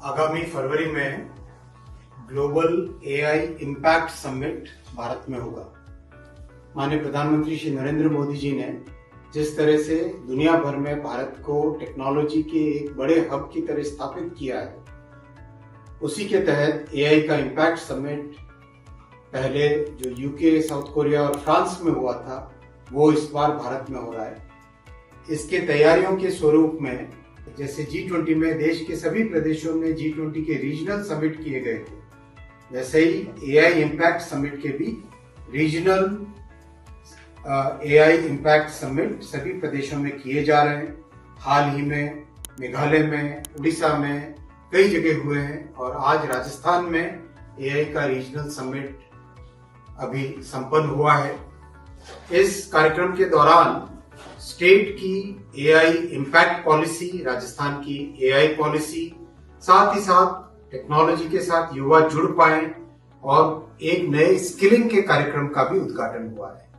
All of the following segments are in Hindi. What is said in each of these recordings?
आगामी फरवरी में global AI impact summit Bharat में होगा। माननीय प्रधानमंत्री श्री नरेंद्र मोदी जी ने जिस तरह से दुनिया भर में भारत को टेक्नोलॉजी के एक बड़े हब की तरह स्थापित किया है, उसी के तहत एआई का इम्पैक्ट समिट पहले जो यूके, साउथ कोरिया और फ्रांस में हुआ था, वो इस बार भारत में हो रहा है। इसके तैयारियों के स्वरूप में जैसे G20 में देश के सभी प्रदेशों में G20 के रीजनल समिट किए गए थे, वैसे ही एआई इम्पैक्ट समिट के भी रीजनल एआई इम्पैक्ट समिट सभी प्रदेशों में किए जा रहे हैं। हाल ही में मेघालय में, उड़ीसा में कई जगह हुए हैं और आज राजस्थान में एआई का रीजनल समिट अभी संपन्न हुआ है। इस कार्यक्रम के दौरान स्टेट की एआई इम्पैक्ट पॉलिसी, राजस्थान की एआई पॉलिसी, साथ ही साथ टेक्नोलॉजी के साथ युवा जुड़ पाए और एक नए स्किलिंग के कार्यक्रम का भी उद्घाटन हुआ है।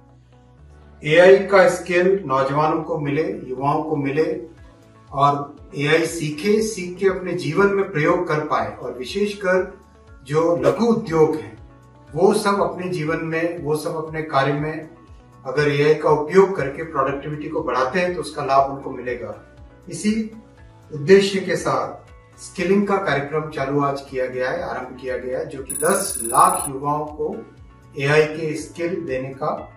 एआई का स्किल नौजवानों को मिले, युवाओं को मिले और एआई सीख के अपने जीवन में प्रयोग कर पाए और विशेषकर जो लघु उद्योग हैं वो सब अपने जीवन में, वो सब अपने कार्य में अगर एआई का उपयोग करके प्रोडक्टिविटी को बढ़ाते हैं तो उसका लाभ उनको मिलेगा। इसी उद्देश्य के साथ स्किलिंग का कार्यक्रम चालू आज किया गया है, आरंभ किया गया है, जो कि 10 लाख युवाओं को एआई के स्किल देने का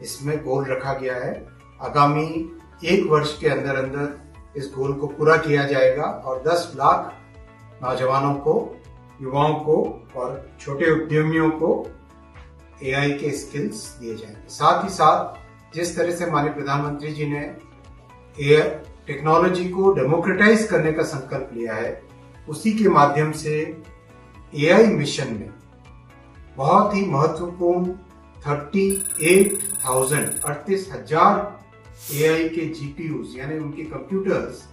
इसमें गोल रखा गया है। आगामी 1 वर्ष के अंदर अंदर इस गोल को पूरा किया जाएगा और 10 लाख नौजवानों को, युवाओं को और छोटे उद्यमियों को एआई के स्किल्स दिए जाएंगे। साथ ही साथ जिस तरह से माननीय प्रधानमंत्री जी ने टेक्नोलॉजी को डेमोक्रेटाइज करने का संकल्प लिया है, उसी के माध्यम से एआई मिशन में बहुत ही महत्वपूर्ण 38,000 एआई के जीपीयूज यानी उनके कंप्यूटर्स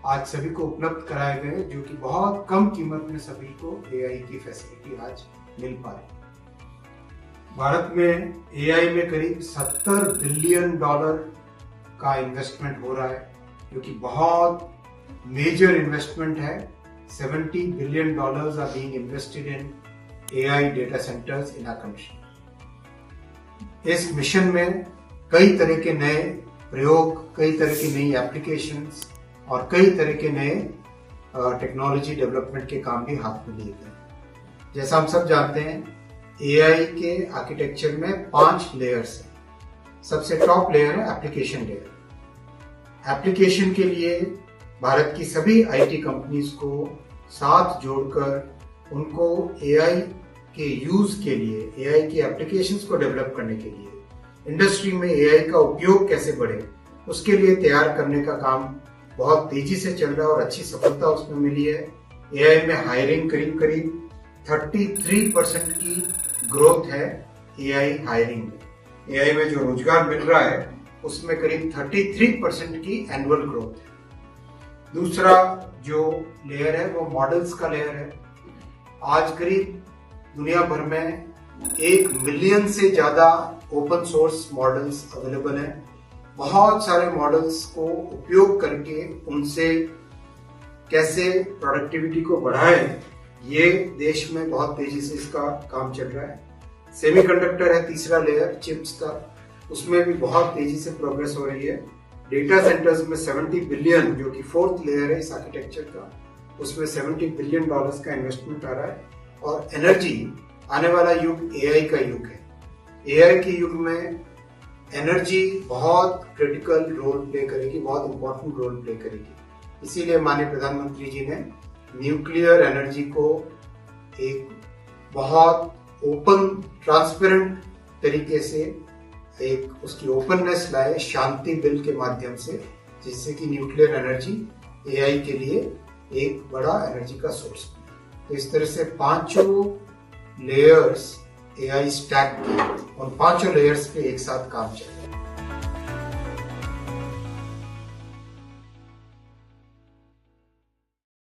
आज सभी को उपलब्ध कराए गए, जो कि बहुत कम कीमत में सभी को एआई की फैसिलिटी आज मिल पाए। भारत में एआई में करीब $70 बिलियन का इन्वेस्टमेंट हो रहा है, जो कि बहुत मेजर इन्वेस्टमेंट है। $70 billion are being invested in AI data centres in our country. इस मिशन में कई तरह के नए प्रयोग, कई तरह की नई एप्लीकेशंस और कई तरह के नए टेक्नोलॉजी डेवलपमेंट के काम भी हाथ में लिए गए। जैसा हम सब जानते हैं, एआई के आर्किटेक्चर में 5 लेयर्स हैं। सबसे टॉप लेयर है एप्लीकेशन लेयर। एप्लीकेशन के लिए भारत की सभी आईटी कंपनीज को साथ जोड़कर उनको एआई के यूज के लिए, एआई की एप्लीकेशंस को डेवलप करने के लिए, इंडस्ट्री में एआई का उपयोग कैसे बढ़े, उसके लिए तैयार करने का काम बहुत तेजी से चल रहा है और अच्छी सफलता उसमें मिली है। एआई में हायरिंग करीब 33% की ग्रोथ है एआई हायरिंग में। एआई में जो रोजगार मिल रहा है उसमें करीब 33% की एनुअल ग्रोथ है। दूसरा जो लेयर है वो मॉडल्स का लेयर है। आज करीब दुनिया भर में 1 मिलियन से ज्यादा ओपन सोर्स मॉडल्स अवेलेबल हैं। बहुत सारे मॉडल्स को उपयोग करके उनसे कैसे प्रोडक्टिविटी को बढ़ाएं, ये देश में बहुत तेजी से इसका काम चल रहा है। सेमीकंडक्टर है तीसरा लेयर, चिप्स का, उसमें भी बहुत तेजी से प्रोग्रेस हो रही है। डेटा सेंटर्स में $70 बिलियन, जो कि 4th लेयर है इस आर्किटेक्चर का, उसमें $70 बिलियन का इन्वेस्टमेंट आ रहा है। और एनर्जी, आने वाला युग एआई का युग है। एआई के युग में एनर्जी बहुत क्रिटिकल रोल प्ले करेगी, बहुत इंपॉर्टेंट रोल प्ले करेगी। इसीलिए माननीय प्रधानमंत्री जी ने न्यूक्लियर एनर्जी को एक बहुत ओपन, ट्रांसपेरेंट तरीके से एक उसकी ओपननेस लाए शांति बिल के माध्यम से, जिससे कि न्यूक्लियर एनर्जी एआई के लिए एक बड़ा एनर्जी का सोर्स बने। तो इस तरह से 5 लेयर्स एआई स्टैक के, और 5 लेयर्स पे एक साथ काम चल रहा है।